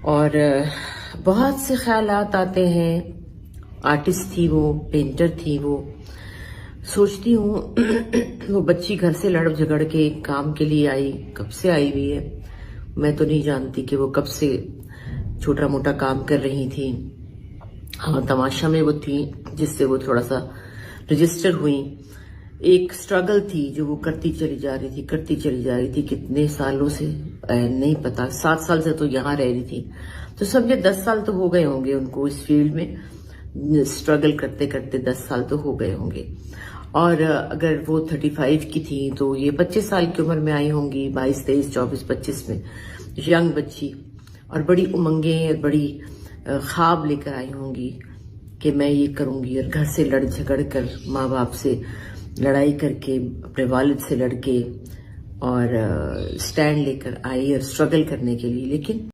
और बहुत से ख्यालात आते हैं। आर्टिस्ट थी वो, पेंटर थी वो। सोचती हूँ वो बच्ची घर से लड़ झगड़ के काम के लिए आई, कब से आई हुई है मैं तो नहीं जानती कि वो कब से छोटा मोटा काम कर रही थी। हाँ, तमाशा में वो थी जिससे वो थोड़ा सा रजिस्टर हुई। एक स्ट्रगल थी जो वो करती चली जा रही थी कितने सालों से नहीं पता, 7 साल से तो यहाँ रह रही थी, तो समझे 10 साल तो हो गए होंगे उनको इस फील्ड में स्ट्रगल करते करते, 10 साल तो हो गए होंगे। और अगर वो 35 की थी तो ये 25 साल की उम्र में आई होंगी, 22, 23, 24, 25 में, यंग बच्ची, और बड़ी उमंगें, बड़ी ख्वाब लेकर आई होंगी कि मैं ये करूंगी। और घर से लड़ झगड़ कर, माँ बाप से लड़ाई करके, अपने वालिद से लड़के और स्टैंड लेकर आई और स्ट्रगल करने के लिए। लेकिन